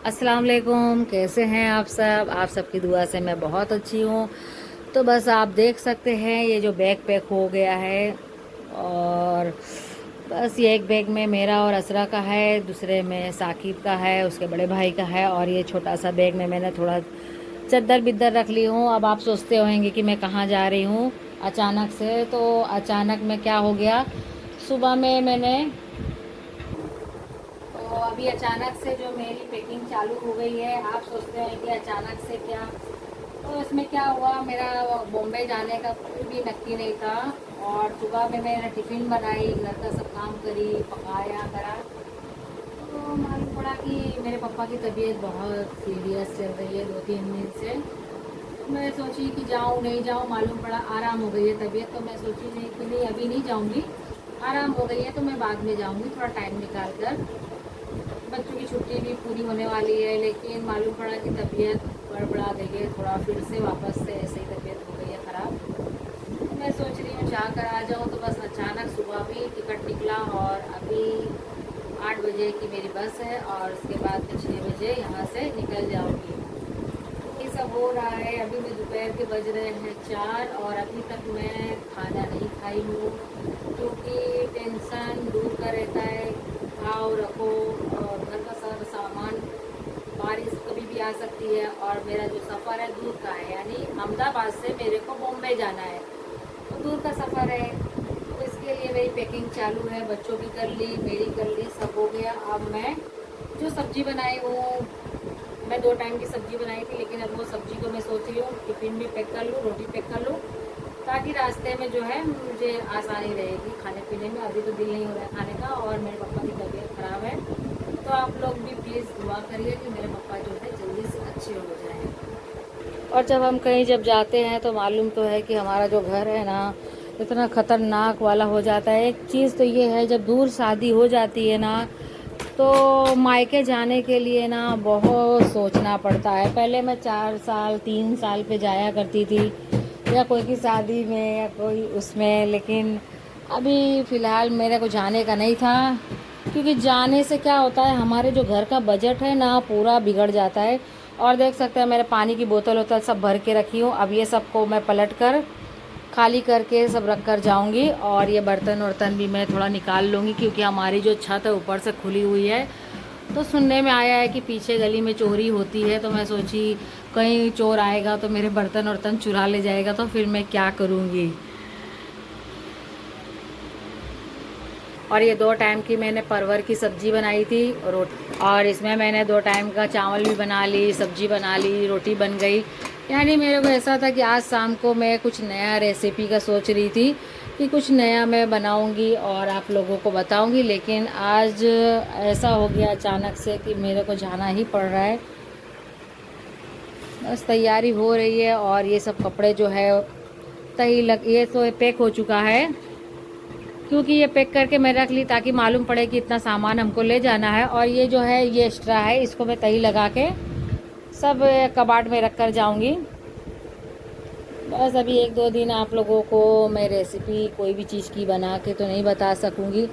अस्सलाम वालेकुम। कैसे हैं आप सब? आप सबकी दुआ से मैं बहुत अच्छी हूँ। तो बस आप देख सकते हैं ये जो बैग पैक हो गया है, और बस ये एक बैग में मेरा और असरा का है, दूसरे में साकिब का है, उसके बड़े भाई का है, और ये छोटा सा बैग में मैंने थोड़ा चद्दर बिद्दर रख ली हूँ। अब आप सोचते होंगे कि मैं कहाँ जा रही हूँ अचानक से। तो अचानक में क्या हो गया, सुबह में मैंने तो अभी अचानक से जो मेरी पैकिंग चालू हो गई है। आप सोचते हैं कि अचानक से क्या, तो इसमें क्या हुआ, मेरा बॉम्बे जाने का कोई भी नक्की नहीं था। और सुबह में मैंने टिफ़िन बनाई, घर का सब काम करी, पकाया करा, तो मालूम पड़ा कि मेरे पापा की तबीयत बहुत सीरियस चल रही है 2-3 दिन से। मैं सोची कि जाऊँ नहीं जाऊँ, मालूम पड़ा आराम हो गई है तबीयत। तो मैं सोची नहीं कि नहीं, अभी नहीं जाऊँगी, आराम हो गई है तो मैं बाद में जाऊँगी थोड़ा टाइम निकाल कर। बच्चों की छुट्टी भी पूरी होने वाली है, लेकिन मालूम पड़ा कि तबीयत गड़बड़ा गई है थोड़ा, फिर से वापस से ऐसे ही तबीयत हो गई है ख़राब। तो मैं सोच रही हूँ जा कर आ जाऊँ, तो बस अचानक सुबह भी टिकट निकला, और अभी 8 बजे की मेरी बस है, और उसके बाद 6 बजे यहाँ से निकल जाऊँगी। ये सब हो रहा है। अभी भी दोपहर के बज रहे हैं 4, और अभी तक मैं खाना नहीं खाई हूँ, क्योंकि टेंशन दूर का रहता है। खाओ रखो, और घर का सारा सामान, बारिश कभी भी आ सकती है, और मेरा जो सफ़र है दूर का है, यानी अहमदाबाद से मेरे को बॉम्बे जाना है, तो दूर का सफ़र है। तो इसके लिए मेरी पैकिंग चालू है, बच्चों की कर ली, मेरी कर ली, सब हो गया। अब मैं जो सब्ज़ी बनाई हूँ, मैं 2 टाइम की सब्ज़ी बनाई थी, लेकिन अब वो सब्ज़ी को मैं सोच रही हूँ टिफ़िन भी पैक कर लूँ, रोटी पैक कर लूँ, ताकि रास्ते में जो है मुझे आसानी रहेगी खाने पीने में। अभी तो दिल नहीं हो रहा है खाने का, और मेरे पापा की तबीयत ख़राब है। तो आप लोग भी प्लीज़ दुआ करिए कि मेरे पापा जो है जल्दी से अच्छे हो जाएँ। और जब हम कहीं जब जाते हैं तो मालूम तो है कि हमारा जो घर है ना, इतना ख़तरनाक वाला हो जाता है। एक चीज़ तो ये है, जब दूर शादी हो जाती है ना, तो मायके जाने के लिए ना बहुत सोचना पड़ता है। पहले मैं 4 साल 3 साल पे जाया करती थी, या कोई की शादी में या कोई उसमें, लेकिन अभी फ़िलहाल मेरे को जाने का नहीं था। क्योंकि जाने से क्या होता है, हमारे जो घर का बजट है ना पूरा बिगड़ जाता है। और देख सकते हैं मेरे पानी की बोतल वोतल सब भर के रखी हूँ। अब ये सबको मैं पलट कर खाली करके सब रख कर जाऊँगी, और ये बर्तन वर्तन भी मैं थोड़ा निकाल लूँगी, क्योंकि हमारी जो छत है ऊपर से खुली हुई है। तो सुनने में आया है कि पीछे गली में चोरी होती है, तो मैं सोची कहीं चोर आएगा तो मेरे बर्तन वर्तन चुरा ले जाएगा, तो फिर मैं क्या करूँगी। और ये 2 टाइम की मैंने परवर की सब्ज़ी बनाई थी, और इसमें मैंने 2 टाइम का चावल भी बना ली, सब्ज़ी बना ली, रोटी बन गई। यानी मेरे को ऐसा था कि आज शाम को मैं कुछ नया रेसिपी का सोच रही थी कि कुछ नया मैं बनाऊंगी और आप लोगों को बताऊंगी, लेकिन आज ऐसा हो गया अचानक से कि मेरे को जाना ही पड़ रहा है। बस तैयारी हो रही है, और ये सब कपड़े जो है ये तो पैक हो चुका है, क्योंकि ये पैक करके मैं रख ली ताकि मालूम पड़े कि इतना सामान हमको ले जाना है। और ये जो है ये एक्स्ट्रा है, इसको मैं तही लगा के सब कबाड़ में रख कर जाऊँगी। बस अभी 1-2 दिन आप लोगों को मैं रेसिपी कोई भी चीज़ की बना के तो नहीं बता सकूँगी।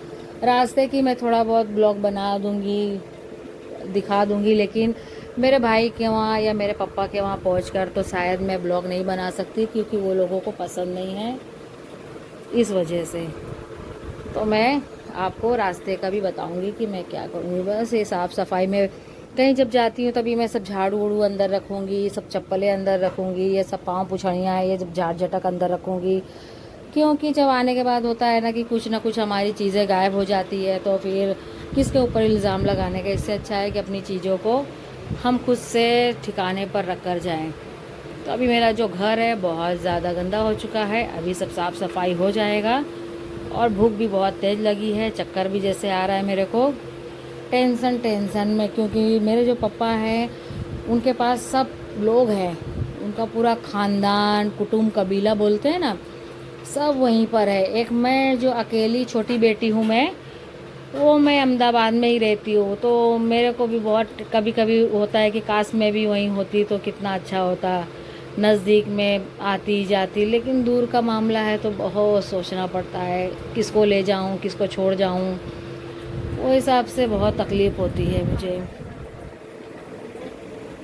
रास्ते की मैं थोड़ा बहुत ब्लॉग बना दूँगी, दिखा दूँगी, लेकिन मेरे भाई के वहाँ या मेरे पापा के वहाँ पहुँचकर तो शायद मैं ब्लॉग नहीं बना सकती, क्योंकि वो लोगों को पसंद नहीं है, इस वजह से। तो मैं आपको रास्ते का भी बताऊंगी कि मैं क्या करूँगी। बस ये साफ़ सफाई में कहीं जब जाती हूँ तभी मैं सब झाड़ू उड़ू अंदर रखूँगी, सब चप्पलें अंदर रखूँगी, ये सब पाँव पुछड़ियाँ हैं ये जब झाड़ झटक अंदर रखूँगी। क्योंकि जब आने के बाद होता है ना कि कुछ ना कुछ हमारी चीज़ें गायब हो जाती है, तो फिर किसके ऊपर इल्ज़ाम लगाने का। इससे अच्छा है कि अपनी चीज़ों को हम खुद से ठिकाने पर रख कर जाएँ। तो अभी मेरा जो घर है बहुत ज़्यादा गंदा हो चुका है, अभी सब साफ़ सफाई हो जाएगा। और भूख भी बहुत तेज़ लगी है, चक्कर भी जैसे आ रहा है मेरे को, टेंशन में, क्योंकि मेरे जो पापा हैं उनके पास सब लोग हैं, उनका पूरा ख़ानदान, कुटुंब, कबीला बोलते हैं ना, सब वहीं पर है। एक मैं जो अकेली छोटी बेटी हूँ मैं अहमदाबाद में ही रहती हूँ। तो मेरे को भी बहुत कभी कभी होता है कि काश मैं भी वहीं होती तो कितना अच्छा होता, नज़दीक में आती जाती, लेकिन दूर का मामला है तो बहुत सोचना पड़ता है, किसको ले जाऊँ, किसको छोड़ जाऊँ, वो हिसाब से बहुत तकलीफ़ होती है मुझे।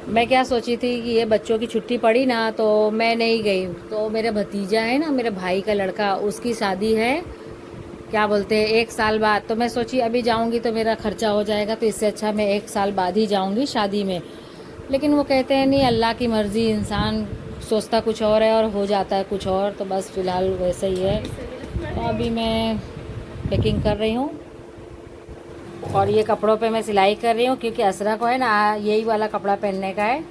मैं क्या सोची थी कि ये बच्चों की छुट्टी पड़ी ना तो मैं नहीं गई, तो मेरा भतीजा है ना, मेरे भाई का लड़का, उसकी शादी है, क्या बोलते हैं 1 साल बाद। तो मैं सोची अभी जाऊंगी तो मेरा खर्चा हो जाएगा, तो इससे अच्छा मैं 1 साल बाद ही जाऊंगी शादी में। लेकिन वो कहते हैं नहीं, अल्लाह की मर्ज़ी, इंसान सोचता कुछ और है और हो जाता है कुछ और। तो बस फ़िलहाल वैसे ही है। तो अभी मैं पैकिंग कर रही हूँ और ये कपड़ों पे मैं सिलाई कर रही हूँ, क्योंकि असरा को है ना यही वाला कपड़ा पहनने का है।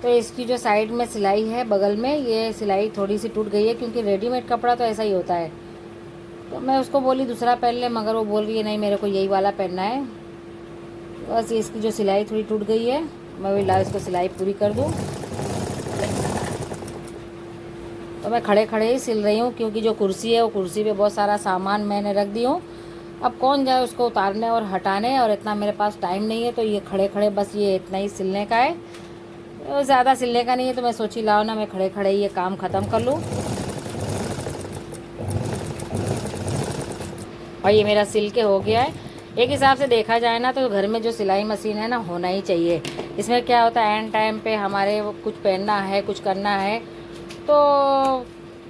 तो इसकी जो साइड में सिलाई है बगल में, ये सिलाई थोड़ी सी टूट गई है, क्योंकि रेडीमेड कपड़ा तो ऐसा ही होता है। तो मैं उसको बोली दूसरा पहन ले, मगर वो बोल रही है नहीं मेरे को यही वाला पहनना है। बस इसकी जो सिलाई थोड़ी टूट गई है, मैं वही ला इसको सिलाई पूरी कर दूँ। तो मैं खड़े खड़े ही सिल रही हूँ, क्योंकि जो कुर्सी है वो कुर्सी पे बहुत सारा सामान मैंने रख दी हूँ। अब कौन जाए उसको उतारने और हटाने, और इतना मेरे पास टाइम नहीं है। तो ये खड़े खड़े बस ये इतना ही सिलने का है, तो ज़्यादा सिलने का नहीं है। तो मैं सोची लाओ ना मैं खड़े खड़े ये काम ख़त्म कर लूँ। और ये मेरा सिल के हो गया है। एक हिसाब से देखा जाए ना तो घर में जो सिलाई मशीन है ना होना ही चाहिए। इसमें क्या होता है, एंड टाइम पे हमारे वो कुछ पहनना है, कुछ करना है तो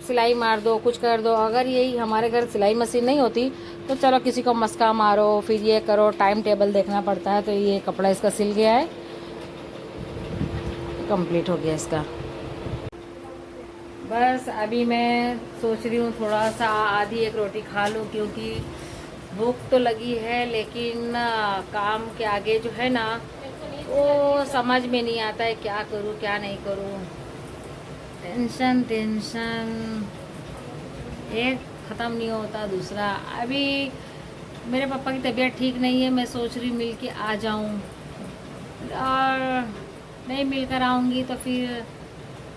सिलाई मार दो, कुछ कर दो। अगर यही हमारे घर सिलाई मशीन नहीं होती तो चलो किसी को मस्का मारो, फिर ये करो, टाइम टेबल देखना पड़ता है। तो ये कपड़ा इसका सिल गया है, कंप्लीट हो गया इसका। बस अभी मैं सोच रही हूँ थोड़ा सा आधी एक रोटी खा लूँ, क्योंकि भूख तो लगी है, लेकिन काम के आगे जो है ना वो समझ में नहीं आता है क्या करूँ क्या नहीं करूँ। टेंशन टेंशन, एक ख़त्म नहीं होता दूसरा। अभी मेरे पापा की तबीयत ठीक नहीं है, मैं सोच रही मिल के आ जाऊँ, और नहीं मिल कर आऊँगी तो फिर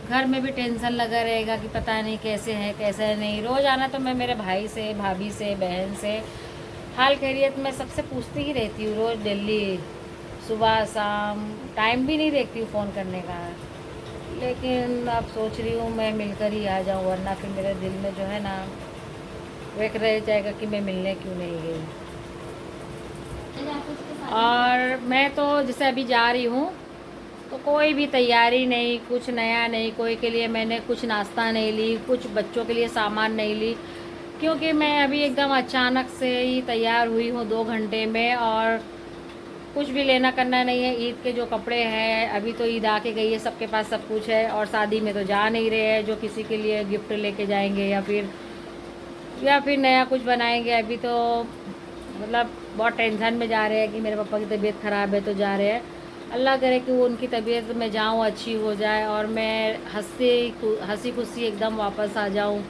घर में भी टेंशन लगा रहेगा कि पता नहीं कैसे है कैसे नहीं। रोज़ आना तो मैं मेरे भाई से, भाभी से, बहन से हाल खैरियत मैं सबसे पूछती ही रहती हूँ, रोज़ डेली, सुबह शाम, टाइम भी नहीं देखती हूँ फ़ोन करने का। लेकिन अब सोच रही हूँ मैं मिलकर ही आ जाऊँ, वरना फिर मेरे दिल में जो है ना वेक रह जाएगा कि मैं मिलने क्यों नहीं गई। और मैं तो जैसे अभी जा रही हूँ तो कोई भी तैयारी नहीं, कुछ नया नहीं, कोई के लिए मैंने कुछ नाश्ता नहीं ली, कुछ बच्चों के लिए सामान नहीं ली, क्योंकि मैं अभी एकदम अचानक से ही तैयार हुई हूँ 2 घंटे में, और कुछ भी लेना करना नहीं है। ईद के जो कपड़े हैं, अभी तो ईद आके गई है, सबके पास सब कुछ है, और शादी में तो जा नहीं रहे हैं जो किसी के लिए गिफ्ट लेके जाएंगे या फिर नया कुछ बनाएंगे। अभी तो मतलब बहुत टेंशन में जा रहे हैं कि मेरे पापा की तबीयत ख़राब है तो जा रहे हैं। अल्लाह करे कि वो उनकी तबीयत में जाऊँ अच्छी हो जाए और मैं हंसी खुशी एकदम वापस आ जाऊँ।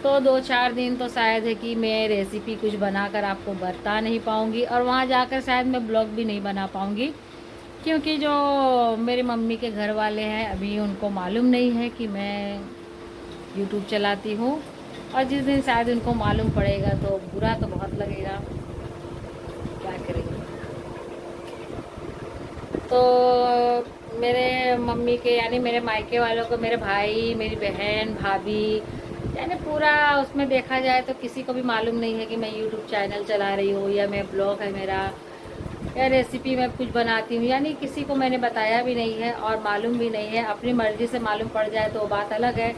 तो 2-4 दिन तो शायद है कि मैं रेसिपी कुछ बनाकर आपको बता नहीं पाऊँगी, और वहाँ जाकर शायद मैं ब्लॉग भी नहीं बना पाऊँगी, क्योंकि जो मेरी मम्मी के घर वाले हैं अभी उनको मालूम नहीं है कि मैं यूट्यूब चलाती हूँ। और जिस दिन शायद उनको मालूम पड़ेगा तो बुरा तो बहुत लगेगा, क्या करेंगे। तो मेरे मम्मी के यानी मेरे मायके वालों को, मेरे भाई, मेरी बहन, भाभी, यानी पूरा उसमें देखा जाए तो किसी को भी मालूम नहीं है कि मैं यूट्यूब चैनल चला रही हूँ, या मैं ब्लॉग है मेरा, या रेसिपी मैं कुछ बनाती हूँ। यानी किसी को मैंने बताया भी नहीं है और मालूम भी नहीं है। अपनी मर्ज़ी से मालूम पड़ जाए तो बात अलग है।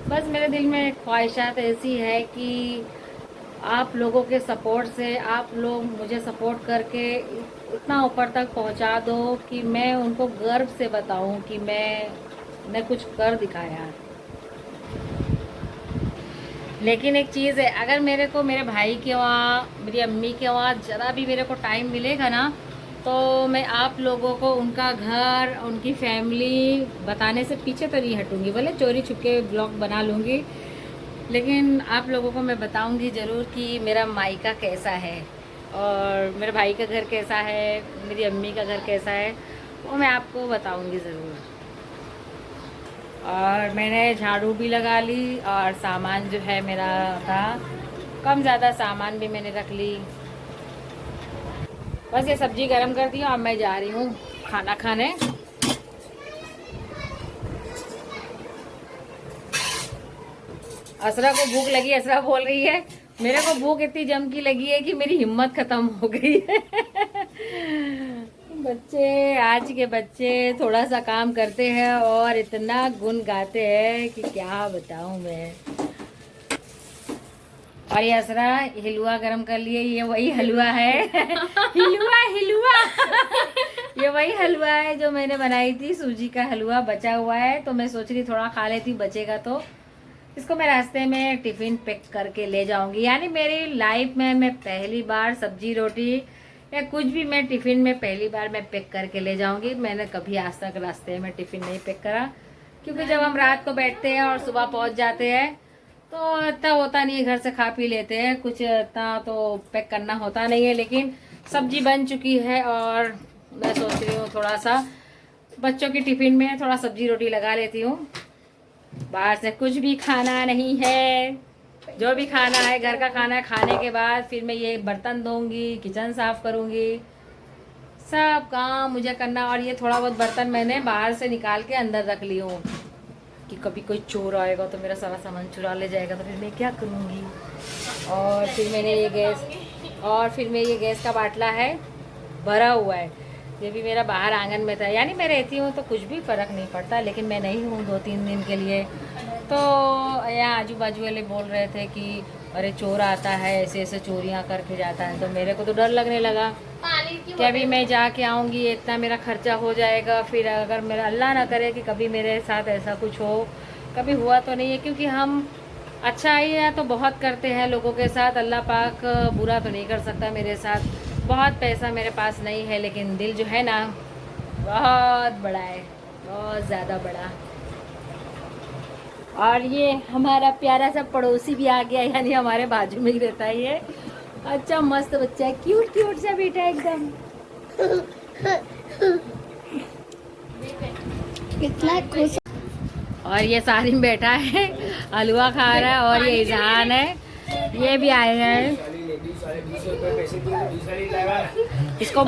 बस मेरे दिल में ख्वाहिशात ऐसी है कि आप लोगों के सपोर्ट से, आप लोग मुझे सपोर्ट करके इतना ऊपर तक पहुंचा दो कि मैं उनको गर्व से बताऊं कि मैंने कुछ कर दिखाया। लेकिन एक चीज़ है, अगर मेरे को मेरे भाई के वहाँ, मेरी अम्मी के वहाँ ज़रा भी मेरे को टाइम मिलेगा ना, तो मैं आप लोगों को उनका घर, उनकी फैमिली बताने से पीछे तो नहीं हटूँगी। भले चोरी छुपके ब्लॉग बना लूँगी, लेकिन आप लोगों को मैं बताऊंगी ज़रूर कि मेरा मायका कैसा है, और मेरे भाई का घर कैसा है, मेरी अम्मी का घर कैसा है, वो मैं आपको बताऊंगी ज़रूर। और मैंने झाड़ू भी लगा ली, और सामान जो है मेरा था कम ज़्यादा सामान भी मैंने रख ली। बस ये सब्ज़ी गरम कर दी और मैं जा रही हूँ खाना खाने। असरा को भूख लगी, असरा बोल रही है मेरे को भूख इतनी जम की लगी है कि मेरी हिम्मत खत्म हो गई है। बच्चे, आज के बच्चे थोड़ा सा काम करते हैं और इतना गुन गाते हैं कि क्या बताऊं मैं। और ये असरा हिलवा गरम कर लिए, ये वही हलवा है। हिलवा हिलवा। ये वही हलवा है जो मैंने बनाई थी, सूजी का हलवा बचा हुआ है, तो मैं सोच रही थोड़ा खा लेती, बचेगा तो इसको मैं रास्ते में टिफिन पैक करके ले जाऊंगी। यानी मेरी लाइफ में मैं पहली बार सब्जी रोटी या कुछ भी मैं टिफिन में पहली बार मैं पैक करके ले जाऊंगी। मैंने कभी आज तक रास्ते में टिफिन नहीं पैक करा, क्योंकि जब हम रात को बैठते हैं और सुबह पहुंच जाते हैं तो इतना होता नहीं है, घर से खा पी लेते हैं, कुछ इतना तो पैक करना होता नहीं है। लेकिन सब्जी बन चुकी है और मैं सोच रही हूँ थोड़ा सा बच्चों की टिफिन में थोड़ा सब्जी रोटी लगा लेती हूँ। बाहर से कुछ भी खाना नहीं है, जो भी खाना है घर का खाना है। खाने के बाद फिर मैं ये बर्तन धोऊंगी, किचन साफ करूंगी, सब काम मुझे करना। और ये थोड़ा बहुत बर्तन मैंने बाहर से निकाल के अंदर रख ली हूँ कि कभी कोई चोर आएगा तो मेरा सारा सामान चुरा ले जाएगा, तो फिर मैं क्या करूँगी। और फिर मैंने ये गैस का बाटला है भरा हुआ है, ये भी मेरा बाहर आंगन में था। यानी मैं रहती हूँ तो कुछ भी फ़र्क नहीं पड़ता, लेकिन मैं नहीं हूँ 2-3 दिन के लिए, तो यहाँ आजू बाजू वाले बोल रहे थे कि अरे चोर आता है, ऐसे ऐसे चोरियाँ करके जाता है, तो मेरे को तो डर लगने लगा कि अभी मैं जाके आऊँगी इतना मेरा खर्चा हो जाएगा। फिर अगर मेरा अल्लाह ना करे कि कभी मेरे साथ ऐसा कुछ हो, कभी हुआ तो नहीं है, क्योंकि हम अच्छा ही है तो बहुत करते हैं लोगों के साथ, अल्लाह पाक बुरा तो नहीं कर सकता मेरे साथ। बहुत पैसा मेरे पास नहीं है, लेकिन दिल जो है ना बहुत बड़ा है, बहुत ज़्यादा बड़ा। और ये हमारा प्यारा सा पड़ोसी भी आ गया, यानी हमारे बाजू में ही रहता है ये। अच्छा मस्त बच्चा है, क्यूट क्यूट सा बेटा एकदम। कितना खुश। और ये सारिम बैठा है, हलवा खा रहा है। और ये इजहान है, ये भी आए हैं। इसको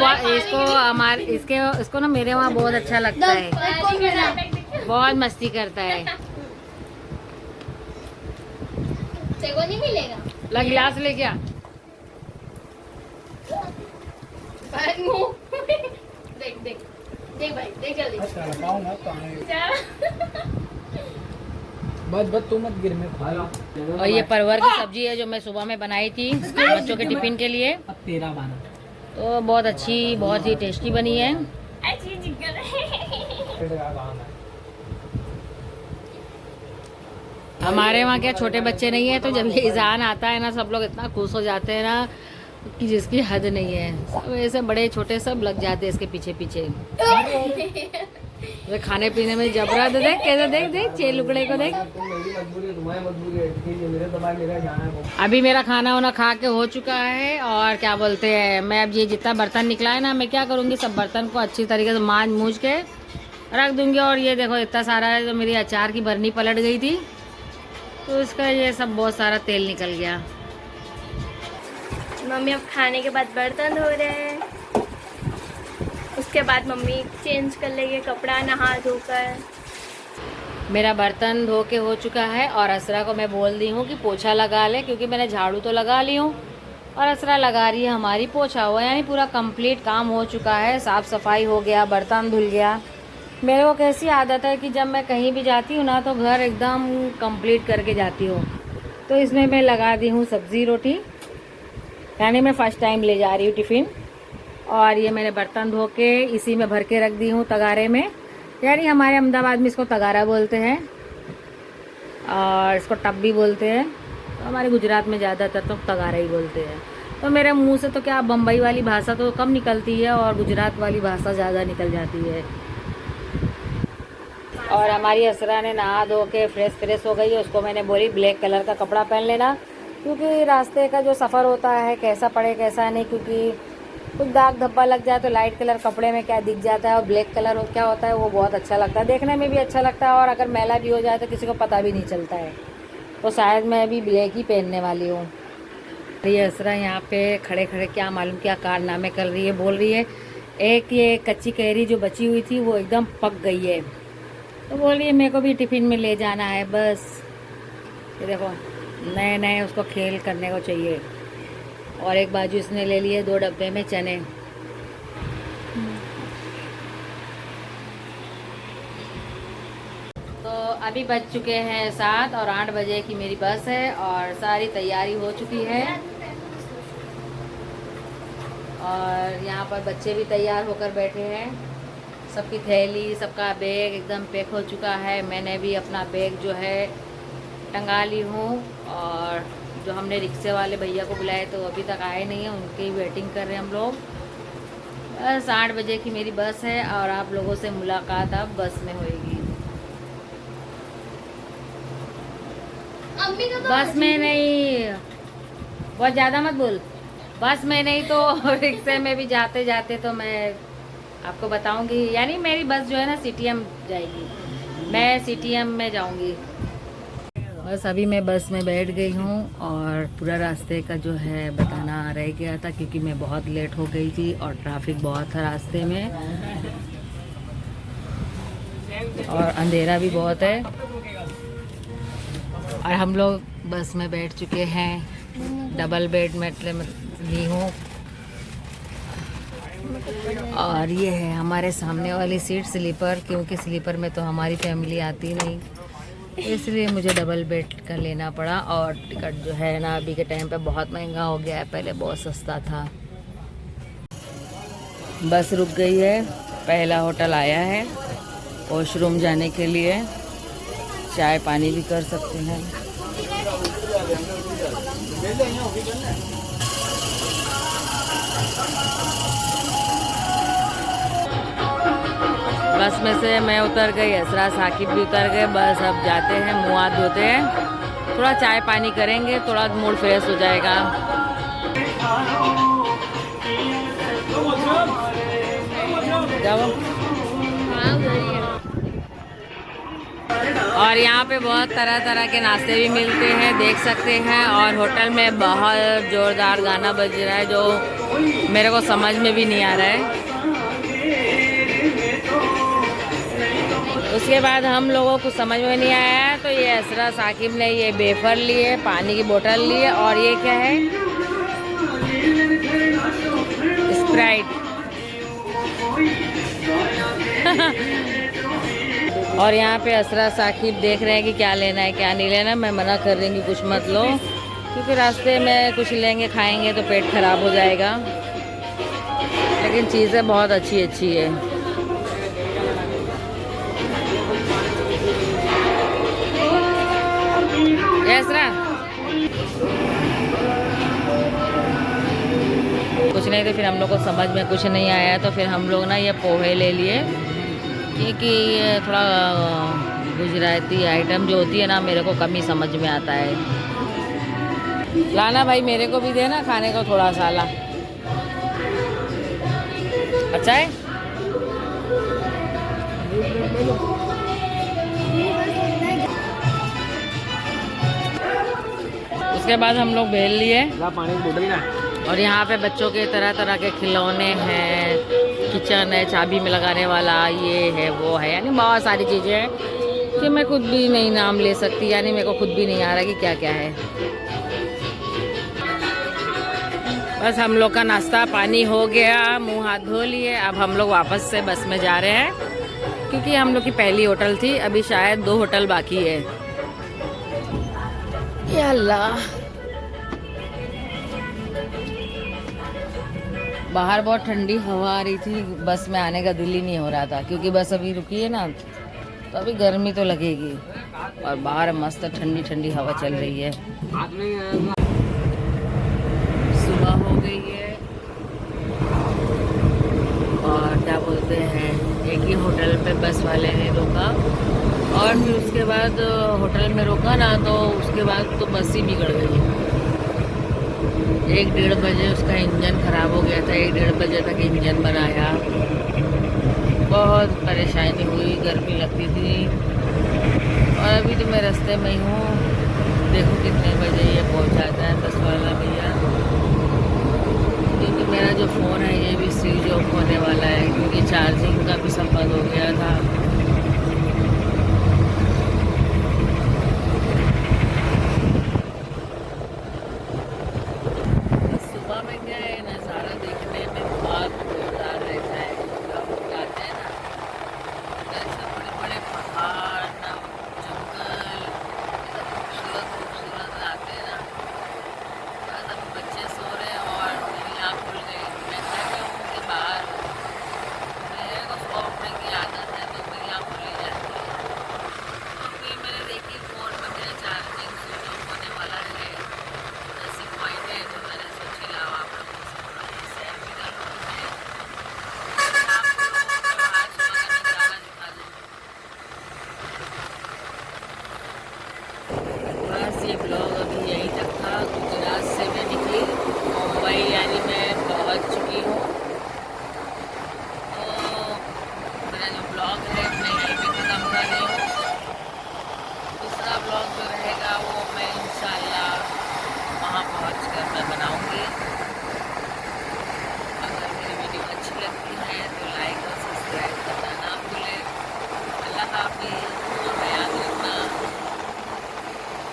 ना मेरे वहाँ बहुत अच्छा लगता है, बहुत मस्ती करता है। तेको नहीं मिलेगा, ला गिलास ले क्या। देख देख देख भाई, देख जल्दी। बस तू मत गिर में। और ये परवर की सब्जी है जो मैं सुबह में बनाई थी बच्चों के टिफिन के लिए, तो बहुत अच्छी, बहुत ही टेस्टी बनी है। हमारे वहाँ क्या छोटे बच्चे नहीं है, तो जब ये इज़ान आता है ना सब लोग इतना खुश हो जाते हैं ना कि जिसकी हद नहीं है। सब ऐसे बड़े छोटे सब लग जाते हैं इसके पीछे पीछे। तो खाने पीने में जबरा तो देख कैसे, देख देख चे लुकड़े को देख। अभी मेरा खाना वाना खा के हो चुका है, और क्या बोलते हैं, मैं अब ये जितना बर्तन निकला है ना, मैं क्या करूँगी, सब बर्तन को अच्छी तरीके से मांज मूझ के रख दूँगी। और ये देखो इतना सारा है, जो मेरी अचार की बरनी पलट गई थी तो इसका ये सब बहुत सारा तेल निकल गया। मम्मी अब खाने के बाद बर्तन धो रहे हैं, उसके बाद मम्मी चेंज कर लेंगे कपड़ा नहा धोकर। मेरा बर्तन धो के हो चुका है, और असरा को मैं बोल दी हूँ कि पोछा लगा ले, क्योंकि मैंने झाड़ू तो लगा ली हूँ और असरा लगा रही है हमारी पोछा हुआ। यानी पूरा कंप्लीट काम हो चुका है, साफ़ सफाई हो गया, बर्तन धुल गया। मेरे को कैसी आदत है कि जब मैं कहीं भी जाती हूँ ना तो घर एकदम कंप्लीट करके जाती हूँ। तो इसमें मैं लगा दी हूँ सब्ज़ी रोटी, यानी मैं फ़र्स्ट टाइम ले जा रही हूँ टिफ़िन। और ये मैंने बर्तन धो के इसी में भर के रख दी हूँ तगारे में, यानी हमारे अहमदाबाद में इसको तगारा बोलते हैं और इसको टब भी बोलते हैं, तो हमारे गुजरात में ज़्यादातर तो तगारा ही बोलते हैं। तो मेरे मुंह से तो क्या बम्बई वाली भाषा तो कम निकलती है और गुजरात वाली भाषा ज़्यादा निकल जाती है। और हमारी असरा ने नहा धो के फ्रेश हो गई है, उसको मैंने बोली ब्लैक कलर का कपड़ा पहन लेना, क्योंकि रास्ते का जो सफ़र होता है कैसा पड़े कैसा नहीं, क्योंकि कुछ दाग धब्बा लग जाए तो लाइट कलर कपड़े में क्या दिख जाता है, और ब्लैक कलर क्या होता है वो बहुत अच्छा लगता है, देखने में भी अच्छा लगता है, और अगर मैला भी हो जाए तो किसी को पता भी नहीं चलता है। तो शायद मैं अभी ब्लैक ही पहनने वाली हूँ। ये असरा यहाँ पे खड़े खड़े क्या मालूम क्या कारनामे कर रही है, बोल रही है एक ये कच्ची कैरी जो बची हुई थी वो एकदम पक गई है, तो बोल रही है मेरे को भी टिफ़िन में ले जाना है। बस ये देखो नए नए उसको खेल करने को चाहिए। और एक बाजू इसने ले लिए 2 डब्बे में चने, तो अभी बज चुके हैं 7 और 8 बजे की मेरी बस है और सारी तैयारी हो चुकी है। और यहाँ पर बच्चे भी तैयार होकर बैठे हैं। सबकी थैली, सबका बैग एकदम पैक हो चुका है। मैंने भी अपना बैग जो है टंगा ली हूँ। और जो हमने रिक्शे वाले भैया को बुलाए तो अभी तक आए नहीं हैं, उनकी वेटिंग कर रहे हैं हम लोग। बस 8 बजे की मेरी बस है और आप लोगों से मुलाकात अब बस में होएगी। बस में नहीं, बहुत ज़्यादा मत बोल। बस में नहीं तो रिक्शे में भी जाते जाते तो मैं आपको बताऊंगी। यानी मेरी बस जो है ना सीटीएम जाएगी, मैं सीटीएम में जाऊंगी। बस अभी मैं बस में बैठ गई हूँ और पूरा रास्ते का जो है बताना रह गया था क्योंकि मैं बहुत लेट हो गई थी और ट्रैफिक बहुत था रास्ते में और अंधेरा भी बहुत है। और हम लोग बस में बैठ चुके हैं, डबल बेड में ली हूँ। और ये है हमारे सामने वाली सीट स्लीपर, क्योंकि स्लीपर में तो हमारी फैमिली आती नहीं, इसलिए मुझे डबल बेड का लेना पड़ा। और टिकट जो है ना अभी के टाइम पे बहुत महंगा हो गया है, पहले बहुत सस्ता था। बस रुक गई है, पहला होटल आया है वॉशरूम जाने के लिए, चाय पानी भी कर सकते हैं। बस में से मैं उतर गई, असरा साकिब भी उतर गए। बस अब जाते हैं, मुँह हाथ धोते हैं, थोड़ा चाय पानी करेंगे, थोड़ा मूड फ्रेश हो जाएगा। जाओ। और यहाँ पे बहुत तरह तरह के नाश्ते भी मिलते हैं, देख सकते हैं। और होटल में बहुत ज़ोरदार गाना बज रहा है जो मेरे को समझ में भी नहीं आ रहा है। उसके बाद हम लोगों को समझ में नहीं आया तो ये असरा साकिब ने ये वेफर लिए, पानी की बोतल लिए और ये क्या है, स्प्राइट। और यहाँ पे असरा साकिब देख रहे हैं कि क्या लेना है क्या नहीं लेना। मैं मना कर रही हूँ कि कुछ मत लो, क्योंकि रास्ते में कुछ लेंगे खाएंगे तो पेट खराब हो जाएगा। लेकिन चीज़ें बहुत अच्छी अच्छी है। असरा कुछ नहीं तो फिर हम लोग को समझ में कुछ नहीं आया तो फिर हम लोग ना ये पोहे ले लिए, क्योंकि ये थोड़ा गुजराती आइटम जो होती है ना मेरे को कम ही समझ में आता है। लाना भाई, मेरे को भी देना खाने को थोड़ा सा ला। अच्छा है। उसके बाद हम लोग भेल लिए पानी की बोतल ना। और यहाँ पे बच्चों के तरह तरह के खिलौने हैं, किचन है, चाबी में लगाने वाला, ये है वो है, यानी बहुत सारी चीज़ें हैं कि मैं खुद भी नहीं नाम ले सकती, यानी मेरे को खुद भी नहीं आ रहा कि क्या क्या है। बस हम लोग का नाश्ता पानी हो गया, मुंह हाथ धो लिए। अब हम लोग वापस से बस में जा रहे हैं, क्योंकि हम लोग की पहली होटल थी, अभी शायद 2 होटल बाकी है। या अल्लाह, बाहर बहुत ठंडी हवा आ रही थी, बस में आने का दिल ही नहीं हो रहा था, क्योंकि बस अभी रुकी है ना तो अभी गर्मी तो लगेगी। और बाहर मस्त ठंडी ठंडी हवा चल रही है। सुबह हो गई है और क्या बोलते हैं, एक ही होटल पे बस वाले ने रोका और फिर उसके बाद होटल में रोका ना तो उसके बाद तो बस ही बिगड़ गई। 1-1:30 बजे उसका इंजन ख़राब हो गया था, 1-1:30 बजे तक इंजन बनाया। बहुत परेशानी हुई, गर्मी लगती थी। और अभी तो मैं रास्ते में ही हूँ, देखो कितने बजे ये पहुँचाता है बस वाला भैया। क्योंकि मेरा जो फ़ोन है ये भी स्विच ऑफ होने वाला है, क्योंकि चार्जिंग का भी सब बंद हो गया था। में